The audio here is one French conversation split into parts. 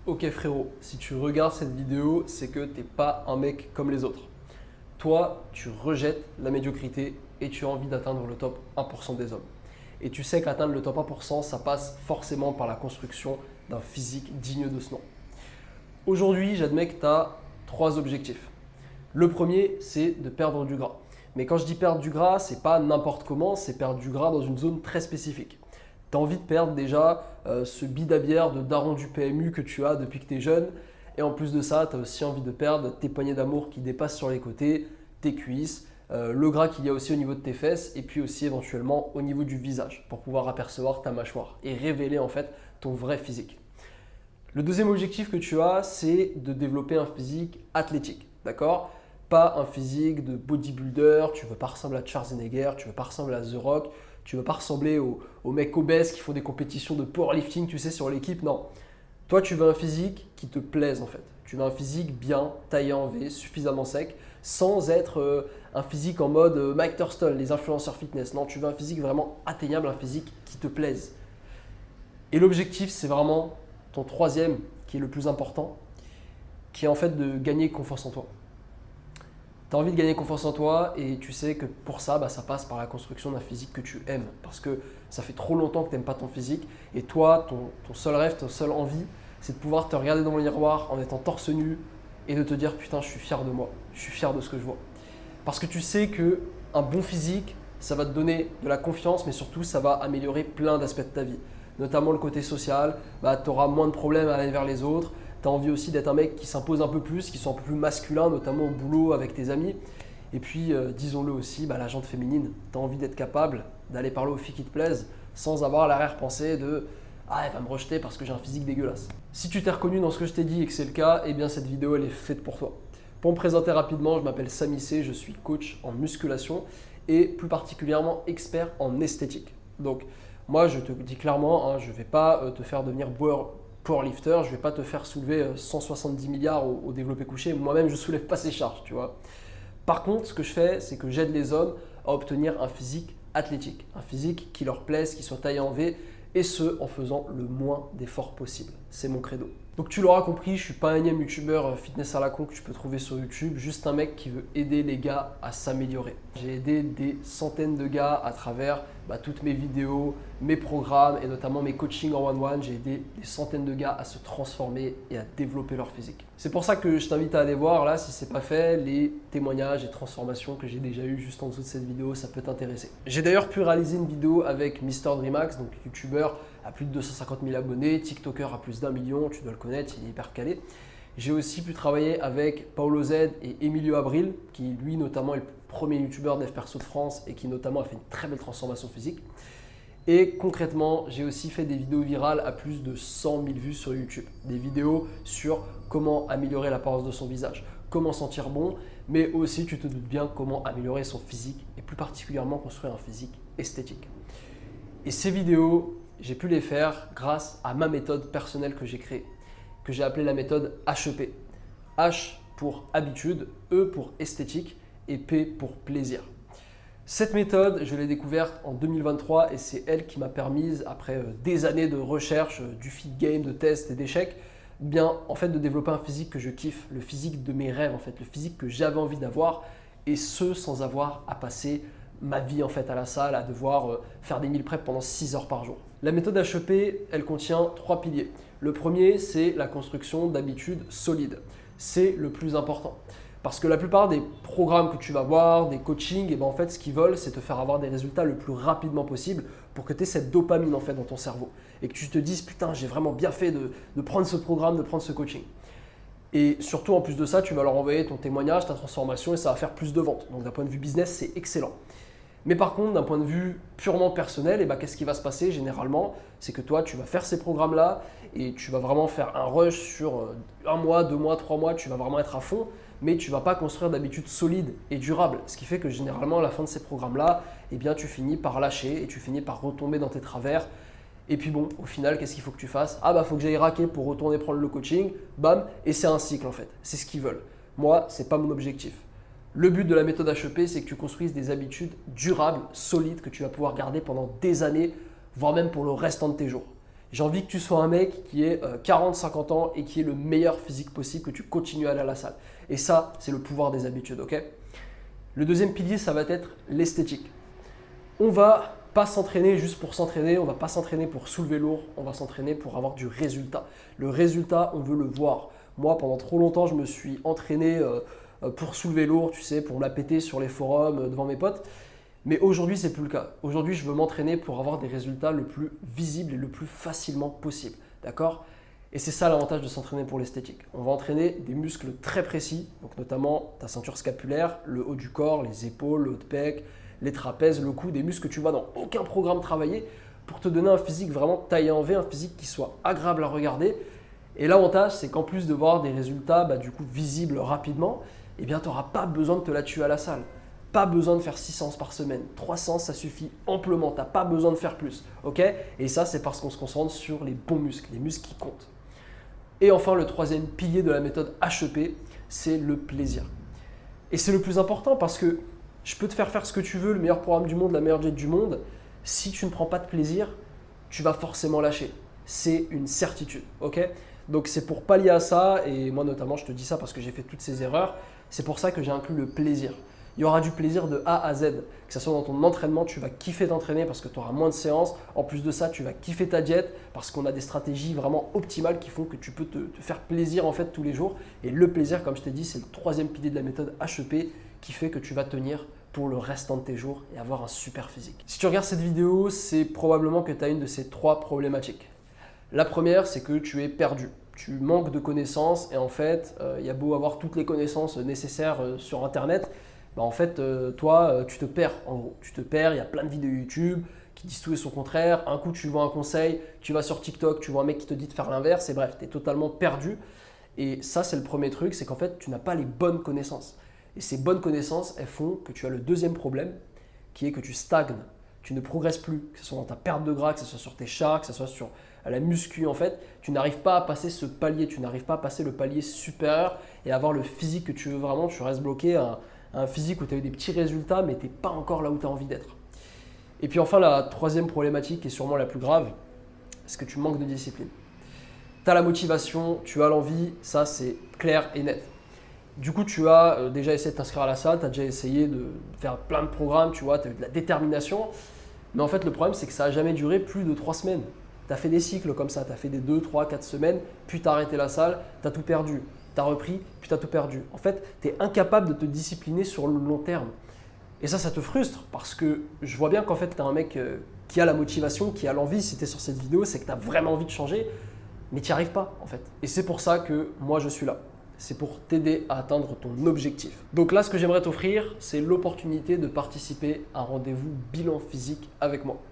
Ok frérot, si tu regardes cette vidéo, c'est que t'es pas un mec comme les autres. Toi, tu rejettes la médiocrité et tu as envie d'atteindre le top 1% des hommes. Et tu sais qu'atteindre le top 1%, ça passe forcément par la construction d'un physique digne de ce nom. Aujourd'hui, j'admets que tu as trois objectifs. Le premier, c'est de perdre du gras. Mais quand je dis perdre du gras, c'est pas n'importe comment, c'est perdre du gras dans une zone très spécifique. Tu as envie de perdre déjà ce bidabière de daron du PMU que tu as depuis que tu es jeune. Et en plus de ça, tu as aussi envie de perdre tes poignées d'amour qui dépassent sur les côtés, tes cuisses, le gras qu'il y a aussi au niveau de tes fesses et puis aussi éventuellement au niveau du visage pour pouvoir apercevoir ta mâchoire et révéler en fait ton vrai physique. Le deuxième objectif que tu as, c'est de développer un physique athlétique, d'accord? Pas un physique de bodybuilder, tu ne veux pas ressembler à Schwarzenegger, tu ne veux pas ressembler à The Rock, tu ne veux pas ressembler aux mecs obèses qui font des compétitions de powerlifting, tu sais, sur l'équipe, non. Toi, tu veux un physique qui te plaise en fait. Tu veux un physique bien taillé en V, suffisamment sec, sans être un physique en mode Mike Thurston, les influenceurs fitness. Non, tu veux un physique vraiment atteignable, un physique qui te plaise. Et l'objectif, c'est vraiment ton troisième, qui est le plus important, qui est en fait de gagner confiance en toi. Tu as envie de gagner confiance en toi et tu sais que pour ça, ça passe par la construction d'un physique que tu aimes. Parce que ça fait trop longtemps que tu n'aimes pas ton physique et toi, ton seul rêve, ta seule envie, c'est de pouvoir te regarder dans le miroir en étant torse nu et de te dire putain, je suis fier de moi, je suis fier de ce que je vois. Parce que tu sais qu'un bon physique, ça va te donner de la confiance, mais surtout, ça va améliorer plein d'aspects de ta vie. Notamment le côté social, tu auras moins de problèmes à aller vers les autres. Tu as envie aussi d'être un mec qui s'impose un peu plus, qui soit un peu plus masculin, notamment au boulot avec tes amis. Et puis, disons-le aussi, la jante féminine. Tu as envie d'être capable d'aller parler aux filles qui te plaisent sans avoir l'arrière-pensée de « Ah, elle va me rejeter parce que j'ai un physique dégueulasse ». Si tu t'es reconnu dans ce que je t'ai dit et que c'est le cas, eh bien cette vidéo, elle est faite pour toi. Pour me présenter rapidement, je m'appelle Samy C, je suis coach en musculation et plus particulièrement expert en esthétique. Donc, moi, je te dis clairement, je ne vais pas te faire devenir powerlifter, je ne vais pas te faire soulever 170 milliards au développé couché. Moi-même, je ne soulève pas ces charges, tu vois. Par contre, ce que je fais, c'est que j'aide les hommes à obtenir un physique athlétique, un physique qui leur plaise, qui soit taillé en V, et ce, en faisant le moins d'efforts possible. C'est mon credo. Donc tu l'auras compris, je ne suis pas un énième youtubeur fitness à la con que tu peux trouver sur YouTube, juste un mec qui veut aider les gars à s'améliorer. J'ai aidé des centaines de gars à travers toutes mes vidéos, mes programmes et notamment mes coachings en one-one. J'ai aidé des centaines de gars à se transformer et à développer leur physique. C'est pour ça que je t'invite à aller voir là, si ce n'est pas fait, les témoignages et transformations que j'ai déjà eu juste en dessous de cette vidéo, ça peut t'intéresser. J'ai d'ailleurs pu réaliser une vidéo avec Mister Dreamax, donc youtubeur à plus de 250 000 abonnés, TikToker à plus d'1 million, tu dois le connaître, il est hyper calé. J'ai aussi pu travailler avec Paulo Z et Emilio Abril, qui lui notamment est le premier youtubeur dev perso de France et qui notamment a fait une très belle transformation physique. Et concrètement, j'ai aussi fait des vidéos virales à plus de 100 000 vues sur YouTube. Des vidéos sur comment améliorer l'apparence de son visage, comment sentir bon, mais aussi, tu te doutes bien, comment améliorer son physique et plus particulièrement construire un physique esthétique. Et ces vidéos, j'ai pu les faire grâce à ma méthode personnelle que j'ai créée, que j'ai appelée la méthode HEP. H pour habitude, E pour esthétique et P pour plaisir. Cette méthode, je l'ai découverte en 2023 et c'est elle qui m'a permis, après des années de recherche, du feed game, de tests et d'échecs, en fait de développer un physique que je kiffe, le physique de mes rêves en fait, le physique que j'avais envie d'avoir et ce sans avoir à passer ma vie en fait à la salle, à devoir faire des meal prep pendant 6 heures par jour. La méthode HEP, elle contient 3 piliers. Le premier, c'est la construction d'habitudes solides. C'est le plus important. Parce que la plupart des programmes que tu vas voir, des coachings, en fait, ce qu'ils veulent, c'est te faire avoir des résultats le plus rapidement possible pour que tu aies cette dopamine en fait dans ton cerveau. Et que tu te dises, putain, j'ai vraiment bien fait de prendre ce programme, de prendre ce coaching. Et surtout, en plus de ça, tu vas leur envoyer ton témoignage, ta transformation et ça va faire plus de ventes. Donc d'un point de vue business, c'est excellent. Mais par contre, d'un point de vue purement personnel, qu'est-ce qui va se passer généralement? C'est que toi, tu vas faire ces programmes-là et tu vas vraiment faire un rush sur 1 mois, 2 mois, 3 mois, tu vas vraiment être à fond, mais tu ne vas pas construire d'habitudes solides et durables. Ce qui fait que généralement, à la fin de ces programmes-là, tu finis par lâcher et tu finis par retomber dans tes travers. Et puis bon, au final, qu'est-ce qu'il faut que tu fasses? Faut que j'aille raquer pour retourner prendre le coaching, bam, et c'est un cycle en fait. C'est ce qu'ils veulent. Moi, ce n'est pas mon objectif. Le but de la méthode HEP, c'est que tu construises des habitudes durables, solides, que tu vas pouvoir garder pendant des années, voire même pour le restant de tes jours. J'ai envie que tu sois un mec qui ait 40-50 ans et qui ait le meilleur physique possible, que tu continues à aller à la salle. Et ça, c'est le pouvoir des habitudes, ok? Le deuxième pilier, ça va être l'esthétique. On va pas s'entraîner juste pour s'entraîner, on va pas s'entraîner pour soulever lourd, on va s'entraîner pour avoir du résultat. Le résultat, on veut le voir. Moi, pendant trop longtemps, je me suis entraîné pour soulever lourd, tu sais, pour me la péter sur les forums devant mes potes. Mais aujourd'hui, c'est plus le cas. Aujourd'hui, je veux m'entraîner pour avoir des résultats le plus visibles et le plus facilement possible. D'accord? Et c'est ça l'avantage de s'entraîner pour l'esthétique. On va entraîner des muscles très précis, donc notamment ta ceinture scapulaire, le haut du corps, les épaules, le haut de pec, les trapèzes, le cou, des muscles que tu vois dans aucun programme travaillé pour te donner un physique vraiment taillé en V, un physique qui soit agréable à regarder. Et l'avantage, c'est qu'en plus de voir des résultats du coup visibles rapidement, eh bien, tu n'auras pas besoin de te la tuer à la salle. Pas besoin de faire 6 séances par semaine. 3 séances, ça suffit amplement. Tu n'as pas besoin de faire plus. Ok? Et ça, c'est parce qu'on se concentre sur les bons muscles, les muscles qui comptent. Et enfin, le troisième pilier de la méthode HEP, c'est le plaisir. Et c'est le plus important parce que je peux te faire faire ce que tu veux, le meilleur programme du monde, la meilleure diète du monde. Si tu ne prends pas de plaisir, tu vas forcément lâcher. C'est une certitude. Ok? Donc c'est pour pallier à ça, et moi notamment, je te dis ça parce que j'ai fait toutes ces erreurs. C'est pour ça que j'ai inclus le plaisir. Il y aura du plaisir de A à Z. Que ce soit dans ton entraînement, tu vas kiffer t'entraîner parce que tu auras moins de séances. En plus de ça, tu vas kiffer ta diète parce qu'on a des stratégies vraiment optimales qui font que tu peux te faire plaisir en fait tous les jours. Et le plaisir, comme je t'ai dit, c'est le troisième pilier de la méthode HEP qui fait que tu vas tenir pour le restant de tes jours et avoir un super physique. Si tu regardes cette vidéo, c'est probablement que tu as une de ces trois problématiques. La première, c'est que tu es perdu. Tu manques de connaissances et en fait, il y a beau avoir toutes les connaissances nécessaires sur Internet, en fait, toi, tu te perds en gros. Tu te perds, il y a plein de vidéos YouTube qui disent tout et son contraire. Un coup, tu vois un conseil, tu vas sur TikTok, tu vois un mec qui te dit de faire l'inverse et bref, tu es totalement perdu. Et ça, c'est le premier truc, c'est qu'en fait, tu n'as pas les bonnes connaissances. Et ces bonnes connaissances, elles font que tu as le deuxième problème, qui est que tu stagnes. Tu ne progresses plus, que ce soit dans ta perte de gras, que ce soit sur tes chars, que ce soit sur la muscu en fait. Tu n'arrives pas à passer ce palier, tu n'arrives pas à passer le palier supérieur et avoir le physique que tu veux vraiment. Tu restes bloqué à un physique où tu as eu des petits résultats, mais tu n'es pas encore là où tu as envie d'être. Et puis enfin, la troisième problématique, et sûrement la plus grave, c'est que tu manques de discipline. Tu as la motivation, tu as l'envie, ça c'est clair et net. Du coup, tu as déjà essayé de t'inscrire à la salle, tu as déjà essayé de faire plein de programmes, tu vois, tu as eu de la détermination. Mais en fait, le problème, c'est que ça n'a jamais duré plus de 3 semaines. Tu as fait des cycles comme ça, tu as fait des 2, 3, 4 semaines, puis tu as arrêté la salle, tu as tout perdu. Tu as repris, puis tu as tout perdu. En fait, tu es incapable de te discipliner sur le long terme. Et ça te frustre parce que je vois bien qu'en fait, tu es un mec qui a la motivation, qui a l'envie. Si tu es sur cette vidéo, c'est que tu as vraiment envie de changer, mais tu n'y arrives pas en fait. Et c'est pour ça que moi, je suis là. C'est pour t'aider à atteindre ton objectif. Donc là, ce que j'aimerais t'offrir, c'est l'opportunité de participer à un rendez-vous bilan physique avec moi.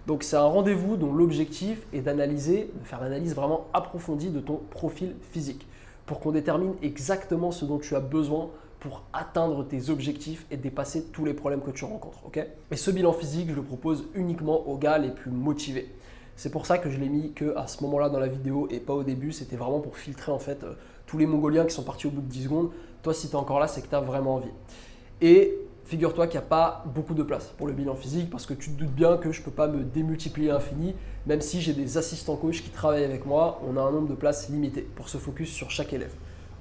Donc c'est un rendez-vous dont l'objectif est de faire l'analyse vraiment approfondie de ton profil physique pour qu'on détermine exactement ce dont tu as besoin pour atteindre tes objectifs et dépasser tous les problèmes que tu rencontres. Okay? Et ce bilan physique, je le propose uniquement aux gars les plus motivés. C'est pour ça que je l'ai mis qu'à ce moment-là dans la vidéo et pas au début. C'était vraiment pour filtrer en fait tous les Mongoliens qui sont partis au bout de 10 secondes. Toi, si tu es encore là, c'est que tu as vraiment envie. Et figure-toi qu'il n'y a pas beaucoup de place pour le bilan physique parce que tu te doutes bien que je ne peux pas me démultiplier à l'infini. Même si j'ai des assistants coachs qui travaillent avec moi, on a un nombre de places limité pour se focus sur chaque élève.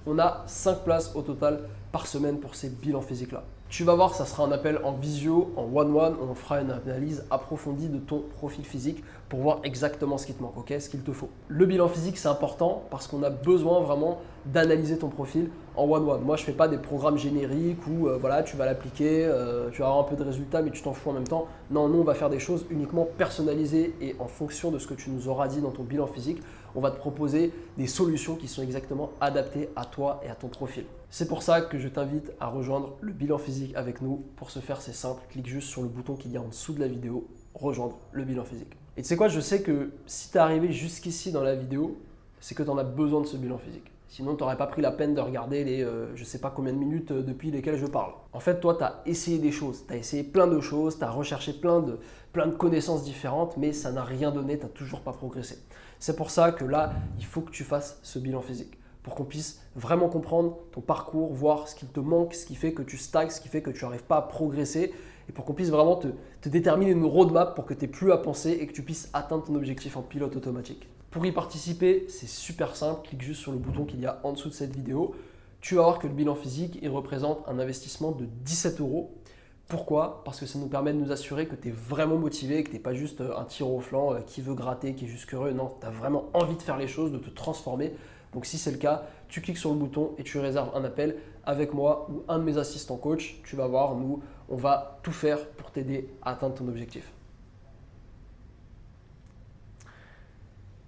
On a 5 places au total par semaine pour ces bilans physiques-là. Tu vas voir, ça sera un appel en visio, en one-one, on fera une analyse approfondie de ton profil physique pour voir exactement ce qui te manque, okay, ce qu'il te faut. Le bilan physique, c'est important parce qu'on a besoin vraiment d'analyser ton profil en one-one. Moi, je ne fais pas des programmes génériques où voilà, tu vas l'appliquer, tu vas avoir un peu de résultats, mais tu t'en fous en même temps. Non, nous, on va faire des choses uniquement personnalisées et en fonction de ce que tu nous auras dit dans ton bilan physique, on va te proposer des solutions qui sont exactement adaptées à toi et à ton profil. C'est pour ça que je t'invite à rejoindre le bilan physique avec nous. Pour ce faire, c'est simple, clique juste sur le bouton qu'il y a en dessous de la vidéo, rejoindre le bilan physique. Et tu sais quoi, je sais que si tu es arrivé jusqu'ici dans la vidéo, c'est que tu en as besoin de ce bilan physique. Sinon, tu n'aurais pas pris la peine de regarder les je ne sais pas combien de minutes depuis lesquelles je parle. En fait, toi, tu as essayé des choses, tu as essayé plein de choses, tu as recherché plein de connaissances différentes, mais ça n'a rien donné, tu n'as toujours pas progressé. C'est pour ça que là, il faut que tu fasses ce bilan physique pour qu'on puisse vraiment comprendre ton parcours, voir ce qui te manque, ce qui fait que tu stagnes, ce qui fait que tu n'arrives pas à progresser et pour qu'on puisse vraiment te déterminer une roadmap pour que tu n'aies plus à penser et que tu puisses atteindre ton objectif en pilote automatique. Pour y participer, c'est super simple, clique juste sur le bouton qu'il y a en dessous de cette vidéo. Tu vas voir que le bilan physique, il représente un investissement de 17 €. Pourquoi? Parce que ça nous permet de nous assurer que tu es vraiment motivé, que tu n'es pas juste un tir au flanc qui veut gratter, qui est juste curieux. Non, tu as vraiment envie de faire les choses, de te transformer. Donc si c'est le cas, tu cliques sur le bouton et tu réserves un appel avec moi ou un de mes assistants coach. Tu vas voir, nous, on va tout faire pour t'aider à atteindre ton objectif.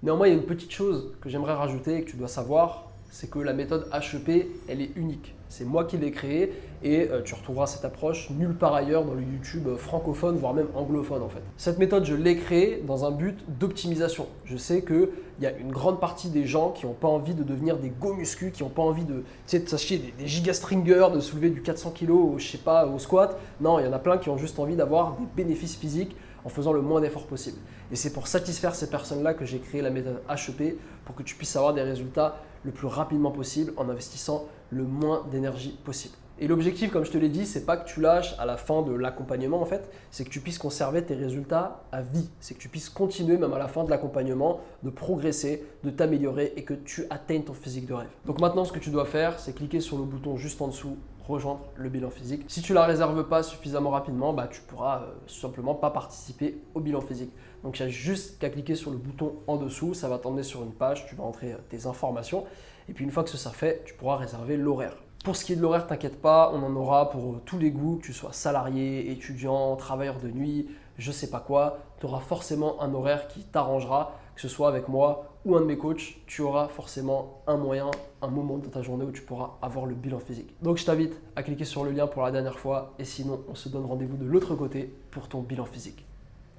Néanmoins, il y a une petite chose que j'aimerais rajouter et que tu dois savoir, c'est que la méthode HEP, elle est unique. C'est moi qui l'ai créée et tu retrouveras cette approche nulle part ailleurs dans le YouTube francophone, voire même anglophone en fait. Cette méthode, je l'ai créée dans un but d'optimisation. Je sais qu'il y a une grande partie des gens qui n'ont pas envie de devenir des go muscu, qui n'ont pas envie de s'acheter des giga stringers, de soulever du 400 kg au, je sais pas, au squat. Non, il y en a plein qui ont juste envie d'avoir des bénéfices physiques en faisant le moins d'efforts possible. Et c'est pour satisfaire ces personnes-là que j'ai créé la méthode HEP pour que tu puisses avoir des résultats le plus rapidement possible en investissant le moins d'énergie possible. Et l'objectif, comme je te l'ai dit, c'est pas que tu lâches à la fin de l'accompagnement en fait, c'est que tu puisses conserver tes résultats à vie. C'est que tu puisses continuer même à la fin de l'accompagnement, de progresser, de t'améliorer et que tu atteignes ton physique de rêve. Donc maintenant, ce que tu dois faire, c'est cliquer sur le bouton juste en dessous, rejoindre le bilan physique. Si tu ne la réserves pas suffisamment rapidement, tu pourras simplement pas participer au bilan physique. Donc il y a juste qu'à cliquer sur le bouton en dessous, ça va t'emmener sur une page, tu vas entrer tes informations et puis une fois que ça fait, tu pourras réserver l'horaire. Pour ce qui est de l'horaire, t'inquiète pas, on en aura pour tous les goûts, que tu sois salarié, étudiant, travailleur de nuit, je sais pas quoi, tu auras forcément un horaire qui t'arrangera, que ce soit avec moi ou un de mes coachs, tu auras forcément un moyen, un moment dans ta journée où tu pourras avoir le bilan physique. Donc je t'invite à cliquer sur le lien pour la dernière fois et sinon on se donne rendez-vous de l'autre côté pour ton bilan physique.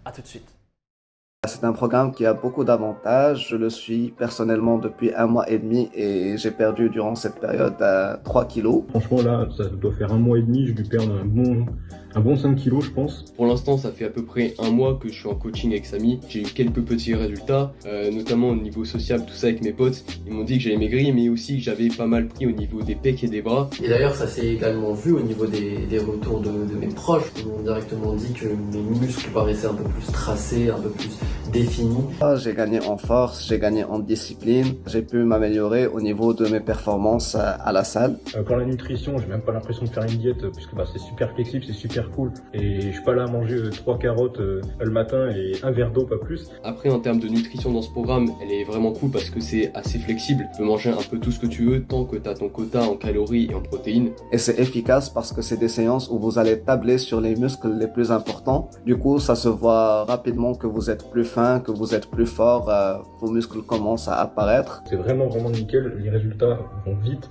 À tout de suite. C'est un programme qui a beaucoup d'avantages. Je le suis personnellement depuis 1 mois et demi et j'ai perdu durant cette période 3 kilos. Franchement, là, ça doit faire 1 mois et demi. Je vais perdre un bon 5 kilos, je pense. Pour l'instant, ça fait à peu près 1 mois que je suis en coaching avec Samy. J'ai eu quelques petits résultats, notamment au niveau social, tout ça avec mes potes. Ils m'ont dit que j'avais maigri, mais aussi que j'avais pas mal pris au niveau des pecs et des bras. Et d'ailleurs, ça s'est également vu au niveau des retours de mes proches. Ils m'ont directement dit que mes muscles paraissaient un peu plus tracés, un peu plus définis. J'ai gagné en force, j'ai gagné en discipline. J'ai pu m'améliorer au niveau de mes performances à la salle. Pour la nutrition, j'ai même pas l'impression de faire une diète puisque c'est super flexible, c'est super cool. Et je suis pas là à manger 3 carottes le matin et un verre d'eau, pas plus. Après, en termes de nutrition dans ce programme, elle est vraiment cool parce que c'est assez flexible. Tu peux manger un peu tout ce que tu veux tant que tu as ton quota en calories et en protéines. Et c'est efficace parce que c'est des séances où vous allez tabler sur les muscles les plus importants. Du coup, ça se voit rapidement que vous êtes plus fin, que vous êtes plus fort, vos muscles commencent à apparaître. C'est vraiment nickel, les résultats vont vite.